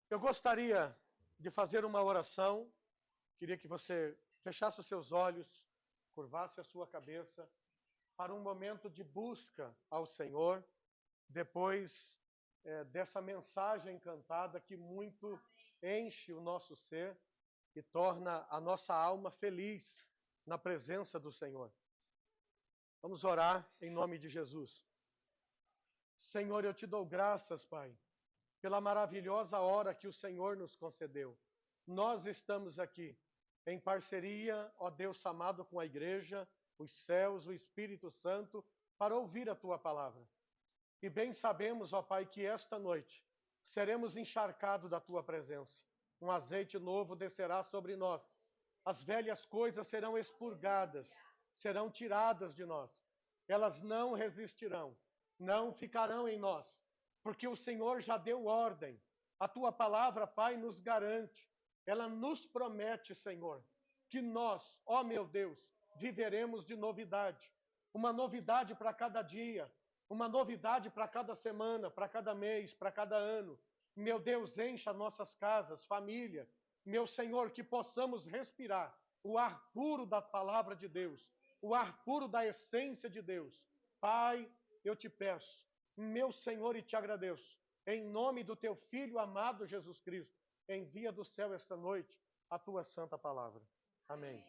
Eu gostaria de fazer uma oração. Queria que você fechasse os seus olhos, curvasse a sua cabeça para um momento de busca ao Senhor, depois dessa mensagem cantada que muito enche o nosso ser e torna a nossa alma feliz na presença do Senhor. Vamos orar em nome de Jesus. Senhor, eu te dou graças, Pai, pela maravilhosa hora que o Senhor nos concedeu. Nós estamos aqui em parceria, ó Deus amado, com a igreja, os céus, o Espírito Santo, para ouvir a Tua palavra. E bem sabemos, ó Pai, que esta noite seremos encharcados da Tua presença. Um azeite novo descerá sobre nós. As velhas coisas serão expurgadas, serão tiradas de nós. Elas não resistirão, não ficarão em nós, porque o Senhor já deu ordem. A Tua palavra, Pai, nos garante. Ela nos promete, Senhor, que nós, ó meu Deus, viveremos de novidade. Uma novidade para cada dia, uma novidade para cada semana, para cada mês, para cada ano. Meu Deus, encha nossas casas, família. Meu Senhor, que possamos respirar o ar puro da palavra de Deus, o ar puro da essência de Deus. Pai, eu te peço, meu Senhor, e te agradeço, em nome do teu Filho amado Jesus Cristo, envia do céu esta noite a tua santa palavra. Amém.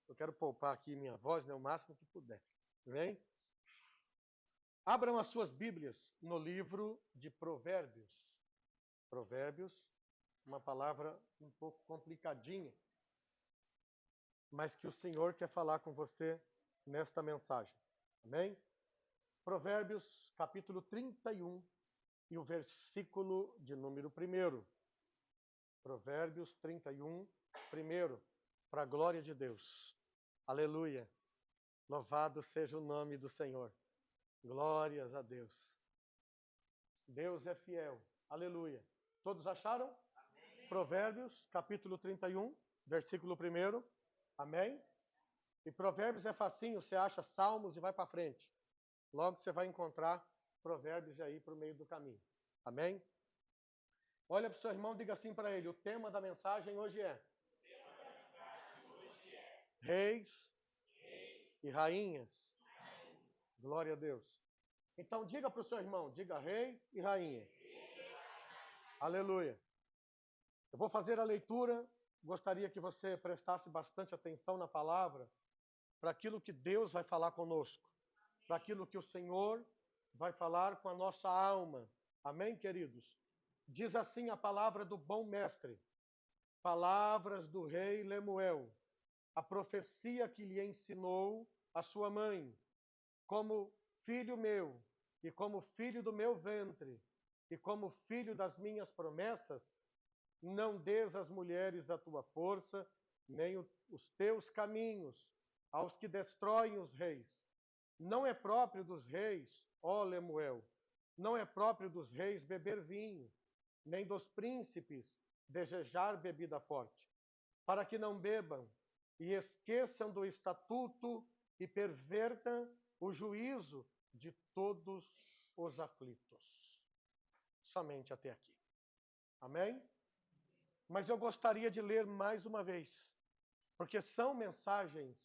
Eu quero poupar aqui minha voz, o máximo que puder. Amém? Abram as suas Bíblias no livro de Provérbios. Provérbios, uma palavra um pouco complicadinha, mas que o Senhor quer falar com você nesta mensagem. Amém? Provérbios, capítulo 31 e o versículo de número 1. Provérbios 31, 1, para a glória de Deus. Aleluia. Louvado seja o nome do Senhor. Glórias a Deus. Deus é fiel. Aleluia. Todos acharam? Amém. Provérbios, capítulo 31, versículo 1. Amém? E Provérbios é facinho, você acha Salmos e vai para frente. Logo você vai encontrar Provérbios aí para o meio do caminho. Amém? Olha para o seu irmão e diga assim para ele, o tema da mensagem hoje é Reis e Rainhas. Glória a Deus. Então diga para o seu irmão, diga reis e rainha. Aleluia. Eu vou fazer a leitura, gostaria que você prestasse bastante atenção na palavra, para aquilo que Deus vai falar conosco, para aquilo que o Senhor vai falar com a nossa alma. Amém, queridos? Diz assim a palavra do bom mestre, palavras do rei Lemuel, a profecia que lhe ensinou a sua mãe, como filho meu, e como filho do meu ventre, e como filho das minhas promessas, não des às mulheres a tua força, nem os teus caminhos, aos que destroem os reis. Não é próprio dos reis, ó Lemuel, não é próprio dos reis beber vinho, nem dos príncipes desejar bebida forte, para que não bebam e esqueçam do estatuto e pervertam o juízo de todos os aflitos. Somente até aqui. Amém? Mas eu gostaria de ler mais uma vez, porque são mensagens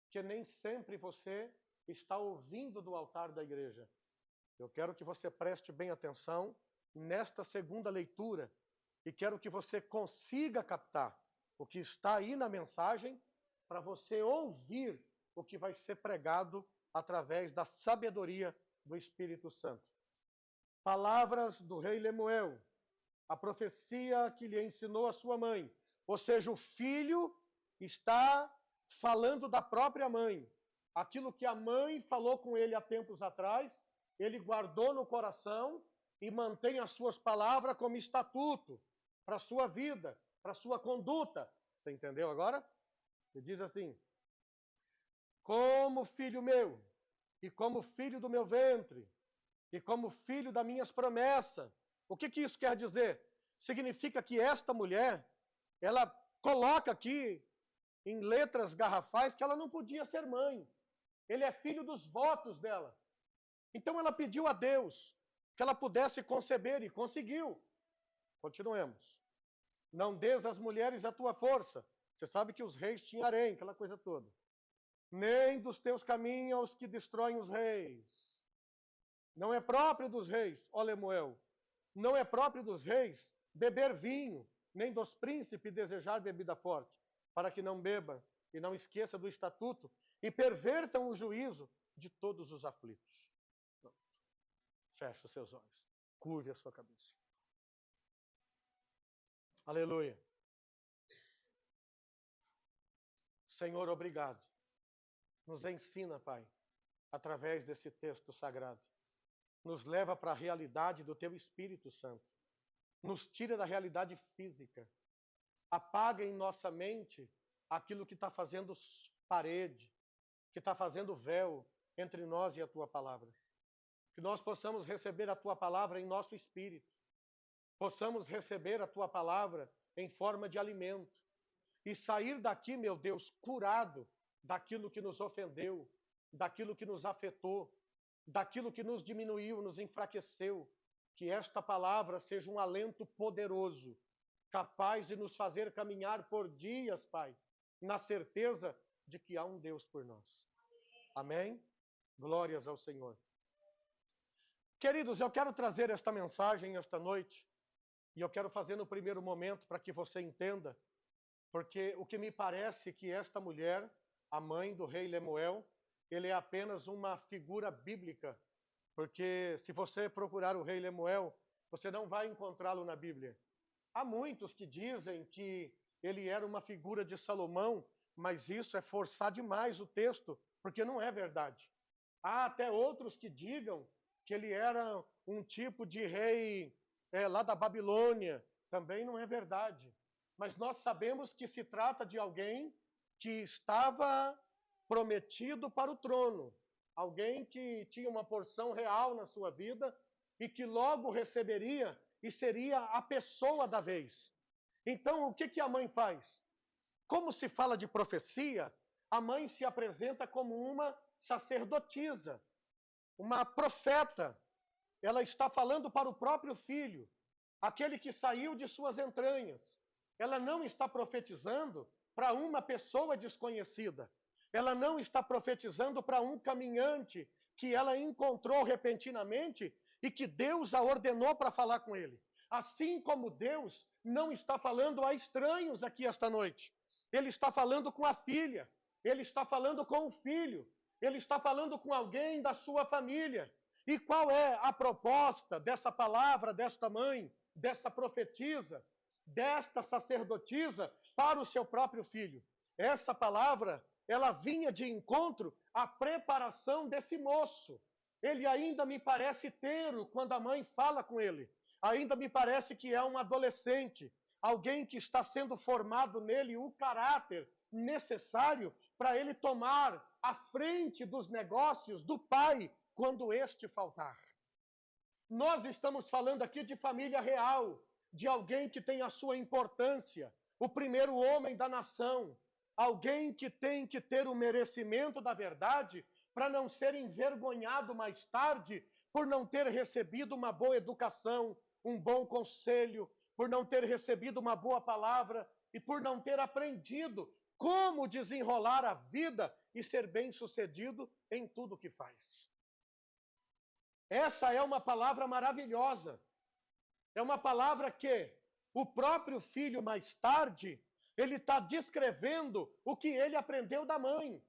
que nem sempre você está ouvindo do altar da igreja. Eu quero que você preste bem atenção nesta segunda leitura e quero que você consiga captar o que está aí na mensagem para você ouvir o que vai ser pregado através da sabedoria do Espírito Santo. Palavras do rei Lemuel, a profecia que lhe ensinou a sua mãe. Ou seja, o filho está falando da própria mãe. Aquilo que a mãe falou com ele há tempos atrás, ele guardou no coração e mantém as suas palavras como estatuto para a sua vida, para a sua conduta. Você entendeu agora? Ele diz assim, como filho meu, e como filho do meu ventre, e como filho das minhas promessas. O que isso quer dizer? Significa que esta mulher, ela coloca aqui em letras garrafais que ela não podia ser mãe. Ele é filho dos votos dela. Então ela pediu a Deus que ela pudesse conceber e conseguiu. Continuemos. Não des às mulheres a tua força. Você sabe que os reis tinham harém, aquela coisa toda. Nem dos teus caminhos aos que destroem os reis. Não é próprio dos reis, ó Lemuel, não é próprio dos reis beber vinho, nem dos príncipes desejar bebida forte, para que não beba e não esqueça do estatuto e pervertam o juízo de todos os aflitos. Feche os seus olhos, curve a sua cabeça. Aleluia. Senhor, obrigado. Nos ensina, Pai, através desse texto sagrado. Nos leva para a realidade do Teu Espírito Santo. Nos tira da realidade física. Apaga em nossa mente aquilo que está fazendo parede, que está fazendo véu entre nós e a Tua palavra. Que nós possamos receber a Tua palavra em nosso espírito. Possamos receber a Tua palavra em forma de alimento. E sair daqui, meu Deus, curado daquilo que nos ofendeu, daquilo que nos afetou, daquilo que nos diminuiu, nos enfraqueceu. Que esta palavra seja um alento poderoso, capaz de nos fazer caminhar por dias, Pai, na certeza de que há um Deus por nós. Amém? Glórias ao Senhor. Queridos, eu quero trazer esta mensagem esta noite, e eu quero fazer no primeiro momento para que você entenda, porque o que me parece que esta mulher, a mãe do rei Lemuel, ele é apenas uma figura bíblica, porque se você procurar o rei Lemuel, você não vai encontrá-lo na Bíblia. Há muitos que dizem que ele era uma figura de Salomão, mas isso é forçar demais o texto, porque não é verdade. Há até outros que digam que ele era um tipo de rei lá da Babilônia, também não é verdade. Mas nós sabemos que se trata de alguém que estava prometido para o trono, alguém que tinha uma porção real na sua vida e que logo receberia e seria a pessoa da vez. Então, o que a mãe faz? Como se fala de profecia, a mãe se apresenta como uma sacerdotisa, uma profeta. Ela está falando para o próprio filho, aquele que saiu de suas entranhas. Ela não está profetizando para uma pessoa desconhecida. Ela não está profetizando para um caminhante que ela encontrou repentinamente e que Deus a ordenou para falar com ele. Assim como Deus não está falando a estranhos aqui esta noite. Ele está falando com a filha, ele está falando com o filho, ele está falando com alguém da sua família. E qual é a proposta dessa palavra, desta mãe, dessa profetisa, desta sacerdotisa para o seu próprio filho? Essa palavra, ela vinha de encontro à preparação desse moço. Ele ainda me parece tenro quando a mãe fala com ele. Ainda me parece que é um adolescente, alguém que está sendo formado nele o caráter necessário para ele tomar a frente dos negócios do pai quando este faltar. Nós estamos falando aqui de família real, de alguém que tem a sua importância, o primeiro homem da nação, alguém que tem que ter o merecimento da verdade para não ser envergonhado mais tarde por não ter recebido uma boa educação, um bom conselho, por não ter recebido uma boa palavra e por não ter aprendido como desenrolar a vida e ser bem-sucedido em tudo que faz. Essa é uma palavra maravilhosa. É uma palavra que o próprio filho, mais tarde, ele está descrevendo o que ele aprendeu da mãe.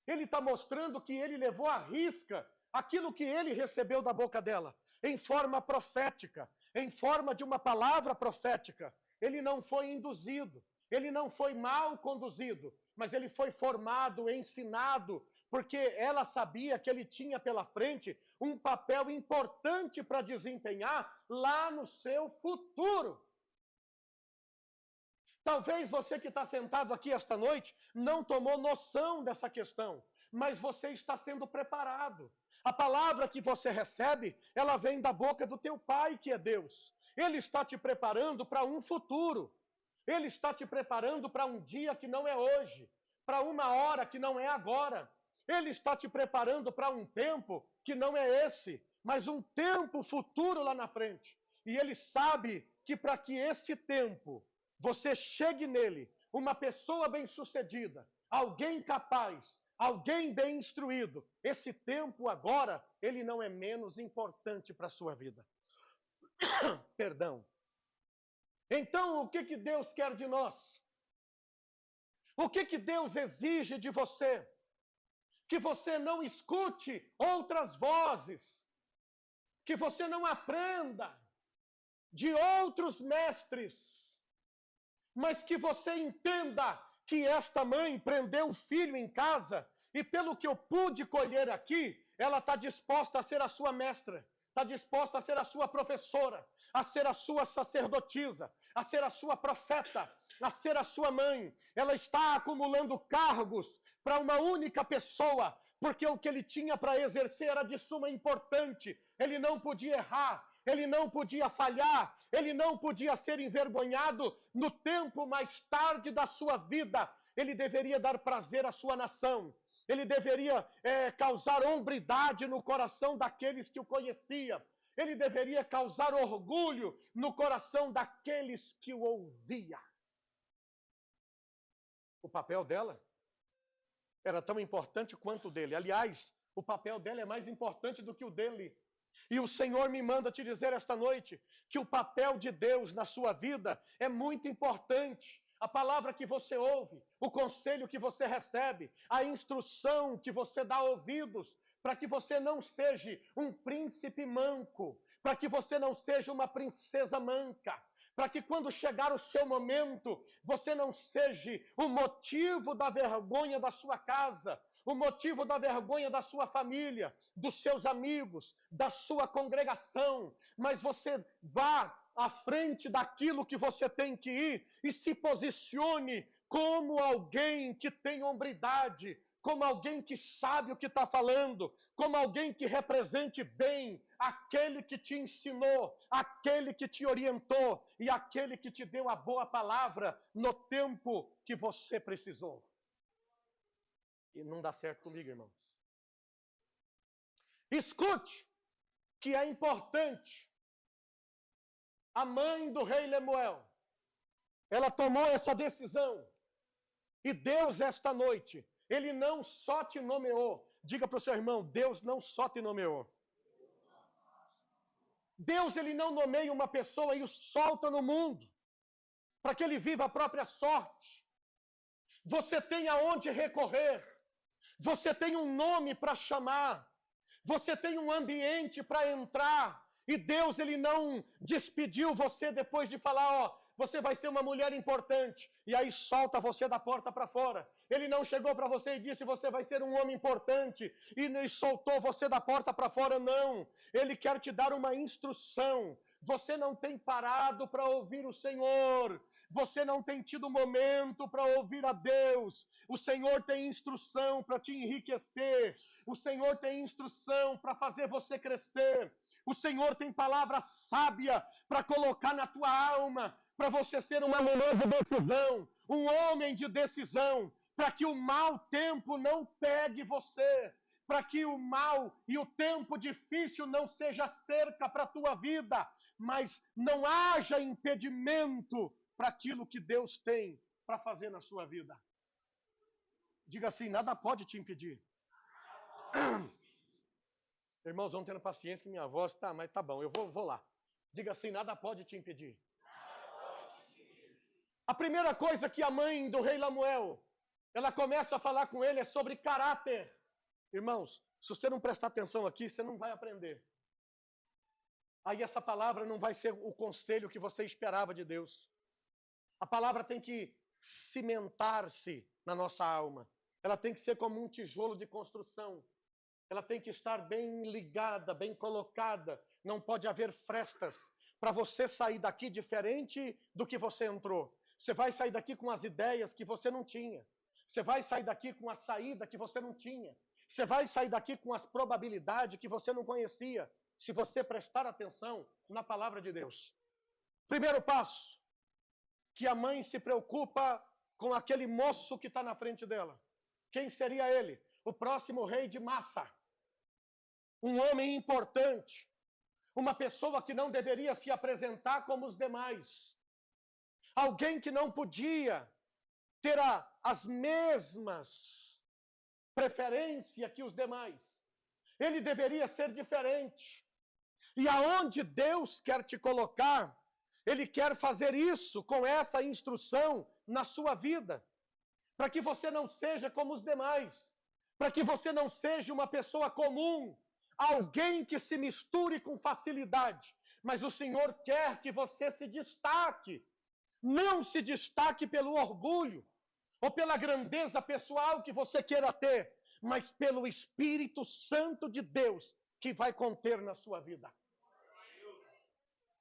Ele está mostrando que ele levou à risca aquilo que ele recebeu da boca dela, em forma profética, em forma de uma palavra profética. Ele não foi induzido, ele não foi mal conduzido, mas ele foi formado, ensinado, porque ela sabia que ele tinha pela frente um papel importante para desempenhar lá no seu futuro. Talvez você que está sentado aqui esta noite não tomou noção dessa questão, mas você está sendo preparado. A palavra que você recebe, ela vem da boca do teu Pai, que é Deus. Ele está te preparando para um futuro. Ele está te preparando para um dia que não é hoje, para uma hora que não é agora. Ele está te preparando para um tempo que não é esse, mas um tempo futuro lá na frente. E ele sabe que para que esse tempo você chegue nele, uma pessoa bem-sucedida, alguém capaz, alguém bem instruído, esse tempo agora, ele não é menos importante para a sua vida. Perdão. Então, o que Deus quer de nós? O que Deus exige de você? Que você não escute outras vozes, que você não aprenda de outros mestres, mas que você entenda que esta mãe prendeu o filho em casa e, pelo que eu pude colher aqui, ela está disposta a ser a sua mestra, está disposta a ser a sua professora, a ser a sua sacerdotisa, a ser a sua profeta, a ser a sua mãe. Ela está acumulando cargos para uma única pessoa, porque o que ele tinha para exercer era de suma importância. Ele não podia errar, ele não podia falhar, ele não podia ser envergonhado. No tempo mais tarde da sua vida, ele deveria dar prazer à sua nação. Ele deveria causar hombridade no coração daqueles que o conheciam. Ele deveria causar orgulho no coração daqueles que o ouviam. O papel dela era tão importante quanto o dele. Aliás, o papel dela é mais importante do que o dele. E o Senhor me manda te dizer esta noite que o papel de Deus na sua vida é muito importante. A palavra que você ouve, o conselho que você recebe, a instrução que você dá ouvidos, para que você não seja um príncipe manco, para que você não seja uma princesa manca, para que quando chegar o seu momento, você não seja o motivo da vergonha da sua casa, o motivo da vergonha da sua família, dos seus amigos, da sua congregação, mas você vá à frente daquilo que você tem que ir e se posicione como alguém que tem hombridade, como alguém que sabe o que está falando, como alguém que represente bem aquele que te ensinou, aquele que te orientou e aquele que te deu a boa palavra no tempo que você precisou. E não dá certo comigo, irmãos. Escute que é importante. A mãe do rei Lemuel, ela tomou essa decisão. E Deus, esta noite, Ele não só te nomeou. Diga para o seu irmão, Deus não só te nomeou. Deus, Ele não nomeia uma pessoa e o solta no mundo, para que ele viva a própria sorte. Você tem aonde recorrer. Você tem um nome para chamar. Você tem um ambiente para entrar. E Deus, Ele não despediu você depois de falar, ó, você vai ser uma mulher importante. E aí solta você da porta para fora. Ele não chegou para você e disse, você vai ser um homem importante. E soltou você da porta para fora, não. Ele quer te dar uma instrução. Você não tem parado para ouvir o Senhor. Você não tem tido momento para ouvir a Deus. O Senhor tem instrução para te enriquecer. O Senhor tem instrução para fazer você crescer. O Senhor tem palavra sábia para colocar na tua alma, para você ser uma mulher de decisão, um homem de decisão, para que o mau tempo não pegue você, para que o mal e o tempo difícil não seja cerca para a tua vida, mas não haja impedimento para aquilo que Deus tem para fazer na sua vida. Diga assim, nada pode te impedir. Irmãos, vão tendo paciência que minha voz tá, mas tá bom, eu vou lá. Diga assim, nada pode te impedir. A primeira coisa que a mãe do rei Lemuel, ela começa a falar com ele é sobre caráter. Irmãos, se você não prestar atenção aqui, você não vai aprender. Aí essa palavra não vai ser o conselho que você esperava de Deus. A palavra tem que cimentar-se na nossa alma. Ela tem que ser como um tijolo de construção. Ela tem que estar bem ligada, bem colocada. Não pode haver frestas para você sair daqui diferente do que você entrou. Você vai sair daqui com as ideias que você não tinha. Você vai sair daqui com a saída que você não tinha. Você vai sair daqui com as probabilidades que você não conhecia, se você prestar atenção na palavra de Deus. Primeiro passo, que a mãe se preocupa com aquele moço que está na frente dela. Quem seria ele? O próximo rei de Massa. Um homem importante. uma pessoa que não deveria se apresentar como os demais, alguém que não podia ter as mesmas preferências que os demais. Ele deveria ser diferente. E aonde Deus quer te colocar, Ele quer fazer isso com essa instrução na sua vida, para que você não seja como os demais, para que você não seja uma pessoa comum, alguém que se misture com facilidade. Mas o Senhor quer que você se destaque. Não se destaque pelo orgulho ou pela grandeza pessoal que você queira ter, mas pelo Espírito Santo de Deus que vai conter na sua vida.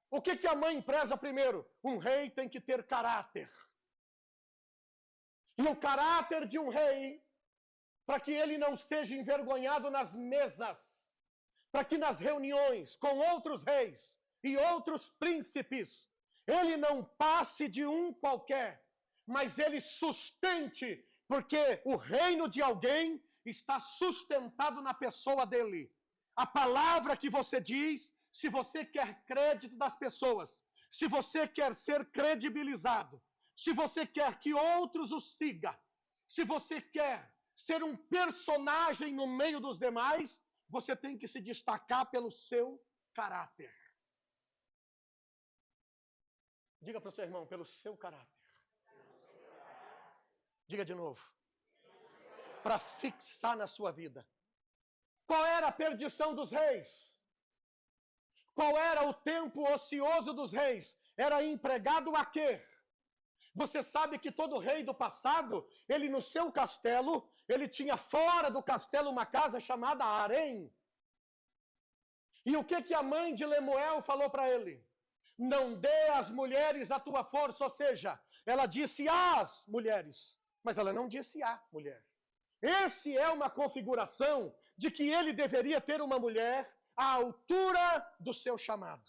O que a mãe preza primeiro? Um rei tem que ter caráter. E o caráter de um rei, para que ele não seja envergonhado nas mesas, para que nas reuniões com outros reis e outros príncipes, ele não passe de um qualquer, mas ele sustente, porque o reino de alguém está sustentado na pessoa dele. A palavra que você diz, se você quer crédito das pessoas, se você quer ser credibilizado, se você quer que outros o sigam, se você quer ser um personagem no meio dos demais, você tem que se destacar pelo seu caráter. Diga para o seu irmão, pelo seu caráter. Diga de novo. Para fixar na sua vida. Qual era a perdição dos reis? Qual era o tempo ocioso dos reis? Era empregado a quê? Você sabe que todo rei do passado, ele no seu castelo, ele tinha fora do castelo uma casa chamada harém. E o que a mãe de Lemuel falou para ele? Não dê às mulheres a tua força, ou seja, ela disse às mulheres, mas ela não disse à mulher. Esse é uma configuração de que ele deveria ter uma mulher à altura do seu chamado.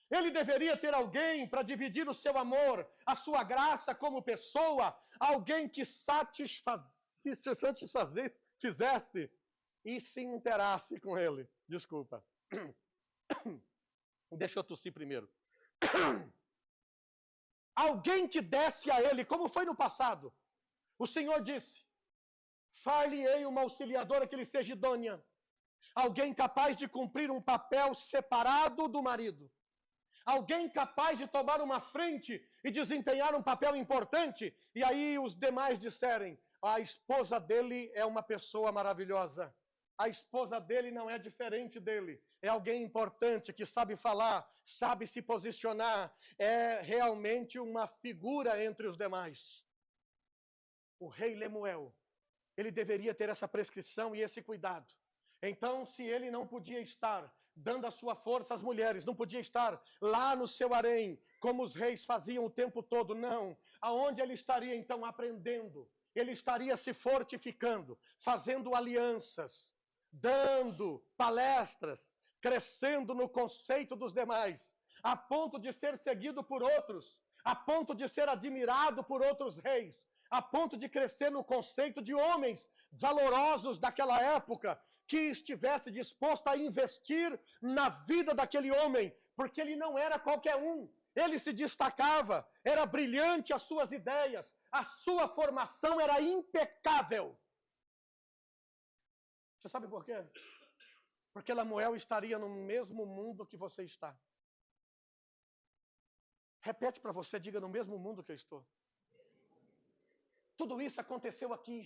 Ele deveria ter alguém para dividir o seu amor, a sua graça como pessoa, alguém que fizesse e se interasse com ele. Desculpa. Deixa eu tossir primeiro. Alguém que desse a ele, como foi no passado. O Senhor disse, far-lhe-ei uma auxiliadora que lhe seja idônea. Alguém capaz de cumprir um papel separado do marido. Alguém capaz de tomar uma frente e desempenhar um papel importante. E aí os demais disserem, a esposa dele é uma pessoa maravilhosa. A esposa dele não é diferente dele. É alguém importante que sabe falar, sabe se posicionar. É realmente uma figura entre os demais. O rei Lemuel, ele deveria ter essa prescrição e esse cuidado. Então, se ele não podia estar dando a sua força às mulheres, não podia estar lá no seu harém, como os reis faziam o tempo todo, não. Aonde ele estaria então aprendendo? Ele estaria se fortificando, fazendo alianças, dando palestras, crescendo no conceito dos demais, a ponto de ser seguido por outros, a ponto de ser admirado por outros reis, a ponto de crescer no conceito de homens valorosos daquela época, que estivesse disposto a investir na vida daquele homem, porque ele não era qualquer um, ele se destacava, era brilhante as suas ideias, a sua formação era impecável. Você sabe por quê? Porque Lemuel estaria no mesmo mundo que você está. Repete para você, diga, no mesmo mundo que eu estou. Tudo isso aconteceu aqui,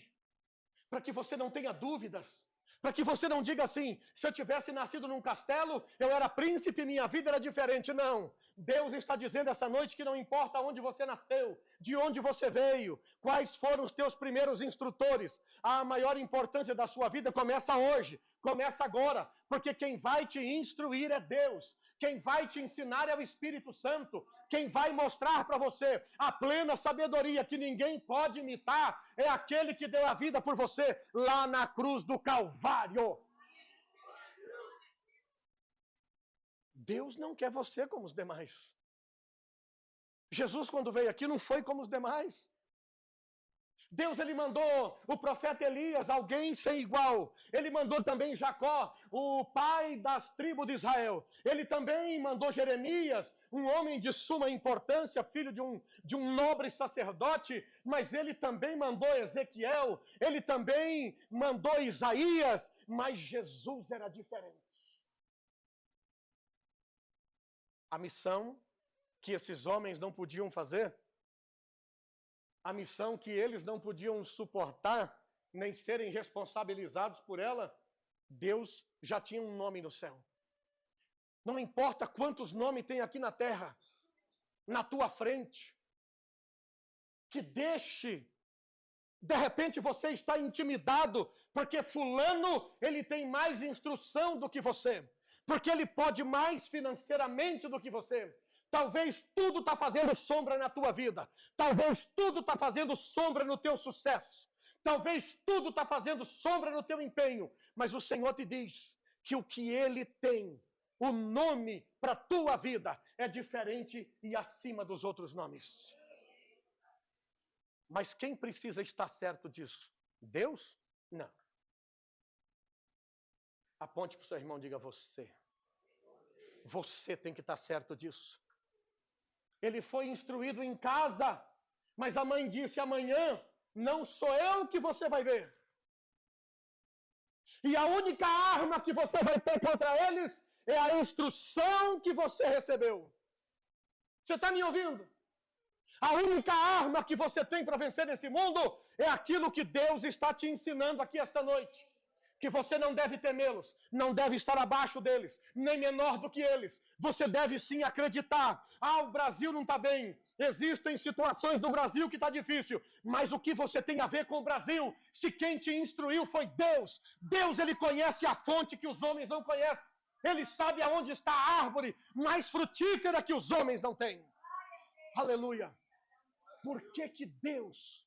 para que você não tenha dúvidas, para que você não diga assim, se eu tivesse nascido num castelo, eu era príncipe e minha vida era diferente. Não. Deus está dizendo essa noite que não importa onde você nasceu, de onde você veio, quais foram os teus primeiros instrutores, a maior importância da sua vida começa hoje, começa agora, porque quem vai te instruir é Deus, quem vai te ensinar é o Espírito Santo, quem vai mostrar para você a plena sabedoria que ninguém pode imitar é aquele que deu a vida por você lá na cruz do Calvário. Deus não quer você como os demais. Jesus, quando veio aqui, não foi como os demais. Deus, ele mandou o profeta Elias, alguém sem igual. Ele mandou também Jacó, o pai das tribos de Israel. Ele também mandou Jeremias, um homem de suma importância, filho de um nobre sacerdote. Mas ele também mandou Ezequiel, ele também mandou Isaías. Mas Jesus era diferente. A missão que esses homens não podiam fazer, a missão que eles não podiam suportar, nem serem responsabilizados por ela, Deus já tinha um nome no céu. Não importa quantos nomes tem aqui na terra, na tua frente, que deixe, de repente você está intimidado, porque fulano, ele tem mais instrução do que você, porque ele pode mais financeiramente do que você. Talvez tudo está fazendo sombra na tua vida. Talvez tudo está fazendo sombra no teu sucesso. Talvez tudo está fazendo sombra no teu empenho. Mas o Senhor te diz que o que Ele tem, o nome para a tua vida, é diferente e acima dos outros nomes. Mas quem precisa estar certo disso? Deus? Não. Aponte para o seu irmão e diga: você. Você tem que estar certo disso. Ele foi instruído em casa, mas a mãe disse: amanhã não sou eu que você vai ver. E a única arma que você vai ter contra eles é a instrução que você recebeu. Você está me ouvindo? A única arma que você tem para vencer nesse mundo é aquilo que Deus está te ensinando aqui esta noite. Que você não deve temê-los, não deve estar abaixo deles, nem menor do que eles. Você deve sim acreditar. O Brasil não está bem. Existem situações no Brasil que está difícil. Mas o que você tem a ver com o Brasil? Se quem te instruiu foi Deus. Deus, ele conhece a fonte que os homens não conhecem. Ele sabe aonde está a árvore mais frutífera que os homens não têm. Aleluia. Por que Deus...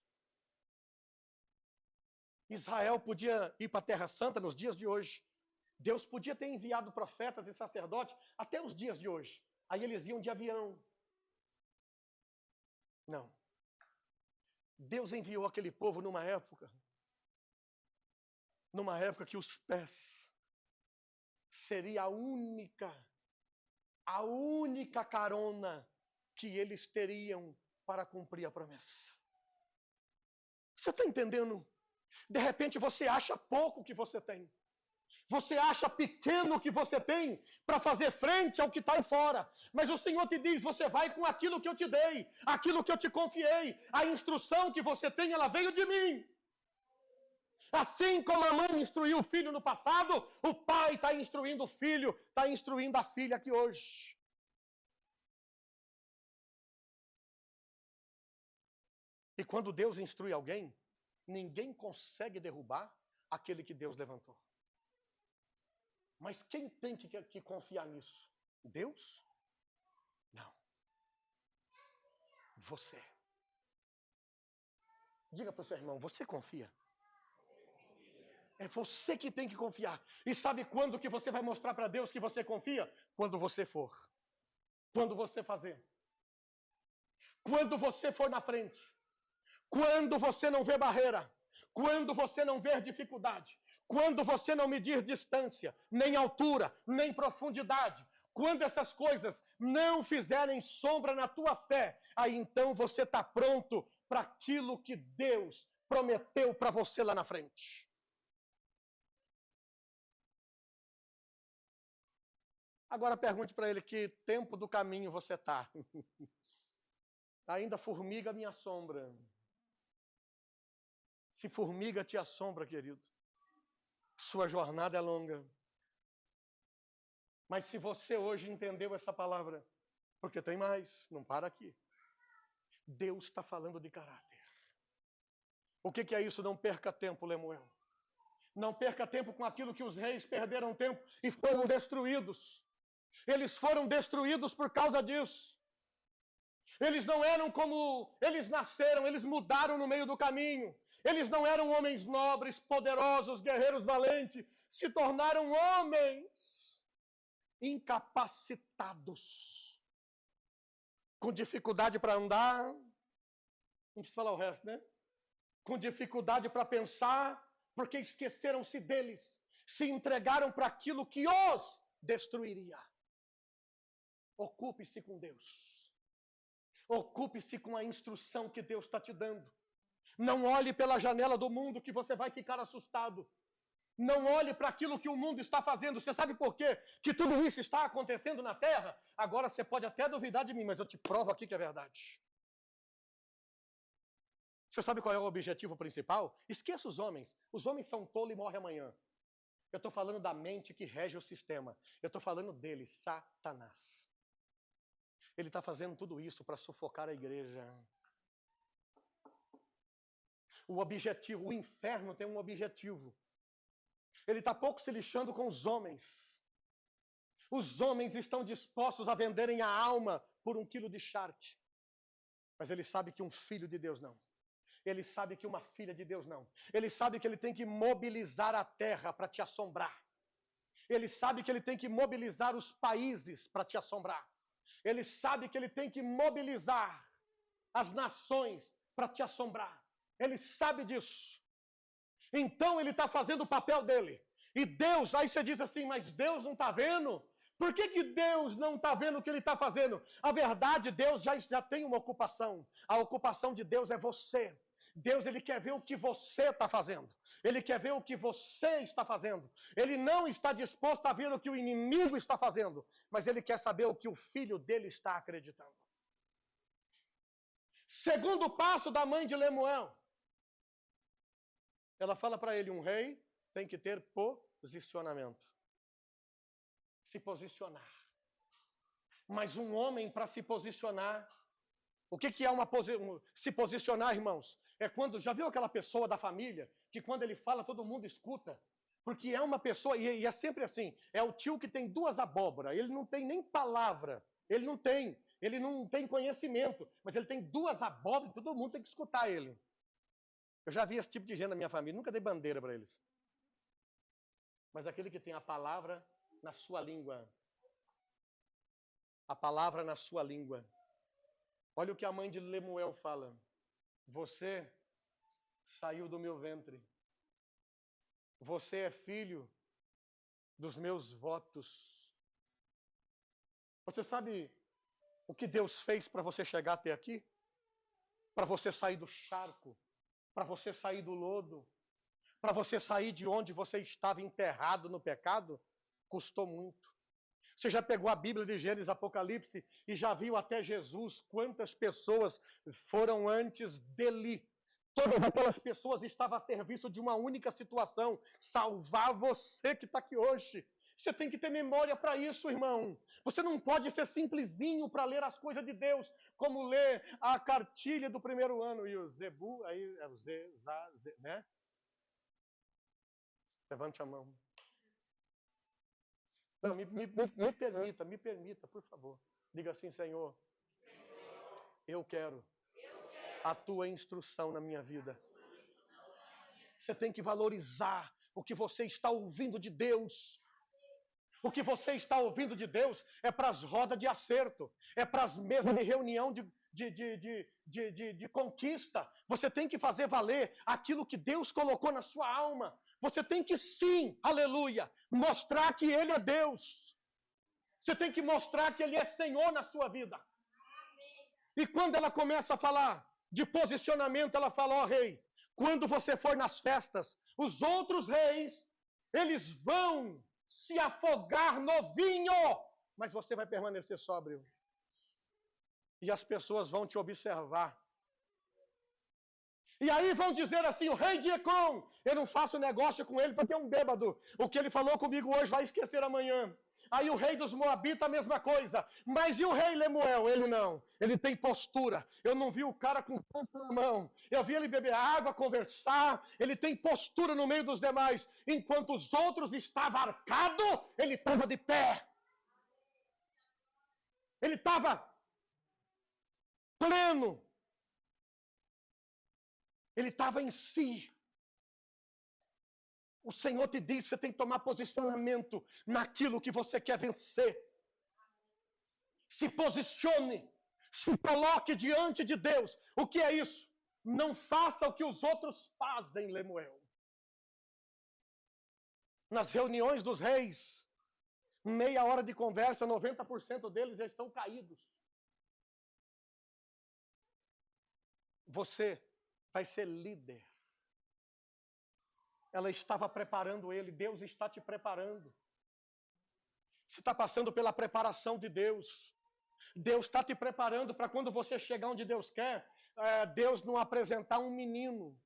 Israel podia ir para a Terra Santa nos dias de hoje. Deus podia ter enviado profetas e sacerdotes até os dias de hoje. Aí eles iam de avião. Não. Deus enviou aquele povo numa época que os pés seria a única carona que eles teriam para cumprir a promessa. Você está entendendo? De repente você acha pouco que você tem. Você acha pequeno o que você tem para fazer frente ao que está aí fora. Mas o Senhor te diz: você vai com aquilo que eu te dei, aquilo que eu te confiei. A instrução que você tem, ela veio de mim. Assim como a mãe instruiu o filho no passado, o pai está instruindo o filho, está instruindo a filha aqui hoje. E quando Deus instrui alguém, ninguém consegue derrubar aquele que Deus levantou. Mas quem tem que confiar nisso? Deus? Não. Você. Diga para o seu irmão: você confia? É você que tem que confiar. E sabe quando que você vai mostrar para Deus que você confia? Quando você for. Quando você fazer. Quando você for na frente. Quando você não vê barreira. Quando você não ver dificuldade. Quando você não medir distância, nem altura, nem profundidade. Quando essas coisas não fizerem sombra na tua fé, aí então você está pronto para aquilo que Deus prometeu para você lá na frente. Agora pergunte para ele: que tempo do caminho você está? Ainda formiga minha sombra. Se formiga te assombra, querido, sua jornada é longa. Mas se você hoje entendeu essa palavra, porque tem mais, não para aqui. Deus está falando de caráter. O que é isso? Não perca tempo, Lemuel. Não perca tempo com aquilo que os reis perderam tempo e foram destruídos. Eles foram destruídos por causa disso. Eles não eram como eles nasceram, eles mudaram no meio do caminho. Eles não eram homens nobres, poderosos, guerreiros valentes. Se tornaram homens incapacitados, com dificuldade para andar. Não precisa falar o resto, né? com dificuldade para pensar, porque esqueceram-se deles, se entregaram para aquilo que os destruiria. Ocupe-se com Deus. Ocupe-se com a instrução que Deus está te dando. Não olhe pela janela do mundo que você vai ficar assustado. Não olhe para aquilo que o mundo está fazendo. Você sabe por quê? Que tudo isso está acontecendo na terra? Agora você pode até duvidar de mim, mas eu te provo aqui que é verdade. Você sabe qual é o objetivo principal? Esqueça os homens. Os homens são tolos e morrem amanhã. Eu estou falando da mente que rege o sistema. Eu estou falando dele, Satanás. Ele está fazendo tudo isso para sufocar a igreja. O objetivo, o inferno tem um objetivo. Ele está pouco se lixando com os homens. Os homens estão dispostos a venderem a alma por 1 quilo de charque. Mas ele sabe que um filho de Deus não. Ele sabe que uma filha de Deus não. Ele sabe que ele tem que mobilizar a terra para te assombrar. Ele sabe que ele tem que mobilizar os países para te assombrar. Ele sabe que ele tem que mobilizar as nações para te assombrar. Ele sabe disso. Então ele está fazendo o papel dele. E Deus, aí você diz assim, mas Deus não está vendo? Por que Deus não está vendo o que ele está fazendo? A verdade, Deus já tem uma ocupação. A ocupação de Deus é você. Deus, ele quer ver o que você está fazendo. Ele quer ver o que você está fazendo. Ele não está disposto a ver o que o inimigo está fazendo. Mas ele quer saber o que o filho dele está acreditando. Segundo passo da mãe de Lemuel. Ela fala para ele, um rei tem que ter posicionamento. Se posicionar. Mas um homem, para se posicionar, o que é se posicionar, irmãos? É quando, já viu aquela pessoa da família, que quando ele fala, todo mundo escuta? Porque é uma pessoa, e é sempre assim, é o tio que tem 2 abóboras, ele não tem nem palavra, ele não tem conhecimento, mas ele tem 2 abóboras, todo mundo tem que escutar ele. Eu já vi esse tipo de gente na minha família, nunca dei bandeira para eles. Mas aquele que tem a palavra na sua língua. A palavra na sua língua. Olha o que a mãe de Lemuel fala. Você saiu do meu ventre. Você é filho dos meus votos. Você sabe o que Deus fez para você chegar até aqui? Para você sair do charco. Para você sair do lodo. Para você sair de onde você estava enterrado no pecado? Custou muito. Você já pegou a Bíblia de Gênesis, Apocalipse e já viu até Jesus quantas pessoas foram antes dele. Todas aquelas pessoas estavam a serviço de uma única situação, salvar você que está aqui hoje. Você tem que ter memória para isso, irmão. Você não pode ser simplesinho para ler as coisas de Deus, como ler a cartilha do primeiro ano e o Zebu, aí é o né? Levante a mão. Não, me permita, por favor. Diga assim, Senhor, eu quero a tua instrução na minha vida. Você tem que valorizar o que você está ouvindo de Deus. O que você está ouvindo de Deus é para as rodas de acerto, é para as mesas de reunião de conquista. Você tem que fazer valer aquilo que Deus colocou na sua alma. Você tem que sim, aleluia, mostrar que Ele é Deus. Você tem que mostrar que Ele é Senhor na sua vida. E quando ela começa a falar de posicionamento, ela fala, ó rei, quando você for nas festas, os outros reis, eles vão se afogar no vinho, mas você vai permanecer sóbrio. E as pessoas vão te observar. E aí vão dizer assim, o rei de Ecrom, eu não faço negócio com ele porque é um bêbado. O que ele falou comigo hoje vai esquecer amanhã. Aí o rei dos Moabitas, a mesma coisa. Mas e o rei Lemuel? Ele não. Ele tem postura. Eu não vi o cara com tanto na mão. Eu vi ele beber água, conversar. Ele tem postura no meio dos demais. Enquanto os outros estavam arcados, ele estava de pé. Ele estava pleno. Ele estava em si. O Senhor te diz, você tem que tomar posicionamento naquilo que você quer vencer. Se posicione, se coloque diante de Deus. O que é isso? Não faça o que os outros fazem, Lemuel. Nas reuniões dos reis, meia hora de conversa, 90% deles já estão caídos. Você vai ser líder. Ela estava preparando ele, Deus está te preparando. Você está passando pela preparação de Deus. Deus está te preparando para quando você chegar onde Deus quer, Deus não apresentar um menino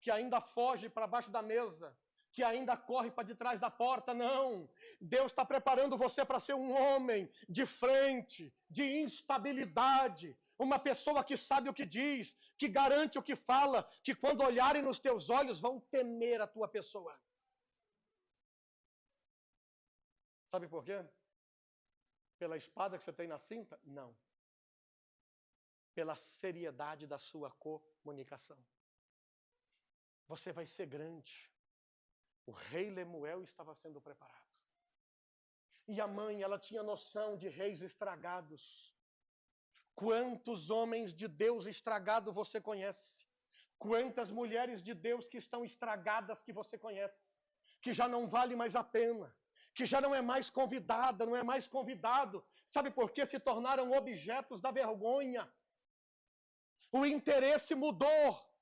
que ainda foge para baixo da mesa, que ainda corre para detrás da porta, não. Deus está preparando você para ser um homem de frente, de instabilidade, uma pessoa que sabe o que diz, que garante o que fala, que quando olharem nos teus olhos vão temer a tua pessoa. Sabe por quê? Pela espada que você tem na cinta? Não. Pela seriedade da sua comunicação. Você vai ser grande. O rei Lemuel estava sendo preparado. E a mãe, ela tinha noção de reis estragados. Quantos homens de Deus estragados você conhece? Quantas mulheres de Deus que estão estragadas que você conhece? Que já não vale mais a pena. Que já não é mais convidada, não é mais convidado. Sabe por quê? Se tornaram objetos da vergonha. O interesse mudou.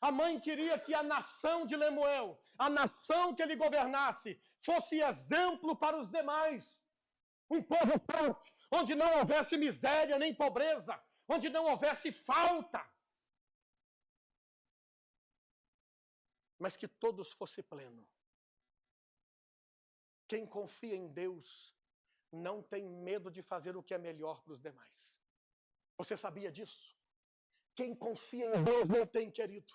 A mãe queria que a nação de Lemuel, a nação que ele governasse, fosse exemplo para os demais. Um povo forte, onde não houvesse miséria nem pobreza, onde não houvesse falta. Mas que todos fossem plenos. Quem confia em Deus não tem medo de fazer o que é melhor para os demais. Você sabia disso? Quem confia em Deus não tem, querido.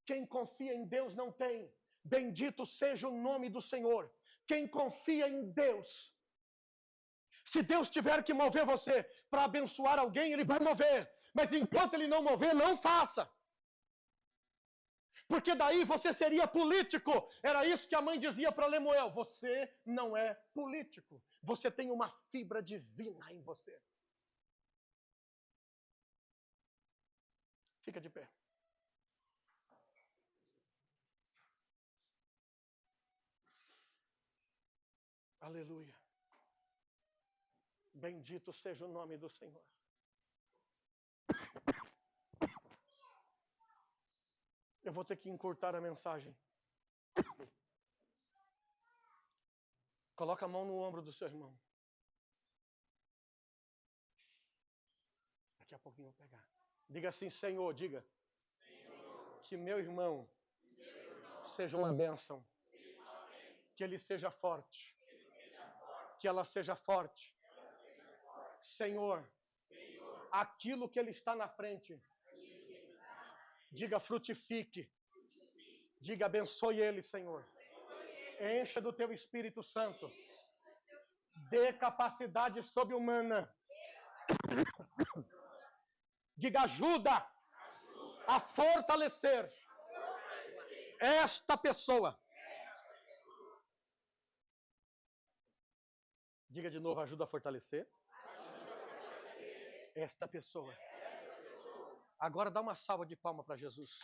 Quem confia em Deus não tem. Bendito seja o nome do Senhor. Quem confia em Deus. Se Deus tiver que mover você para abençoar alguém, Ele vai mover. Mas enquanto Ele não mover, não faça. Porque daí você seria político. Era isso que a mãe dizia para Lemuel. Você não é político. Você tem uma fibra divina em você. Fica de pé. Aleluia. Bendito seja o nome do Senhor. Eu vou ter que encurtar a mensagem. Coloca a mão no ombro do seu irmão. Daqui a pouquinho eu vou pegar. Diga assim, Senhor, diga. Senhor, que meu irmão seja uma bênção. Que ele seja forte. Que ela seja forte. Senhor, aquilo que ele está na frente, diga frutifique. Diga abençoe ele, Senhor. Encha do teu Espírito Santo. Dê capacidade sobre-humana. Diga ajuda a fortalecer esta pessoa. Diga de novo, ajuda a fortalecer esta pessoa. Agora dá uma salva de palmas para Jesus.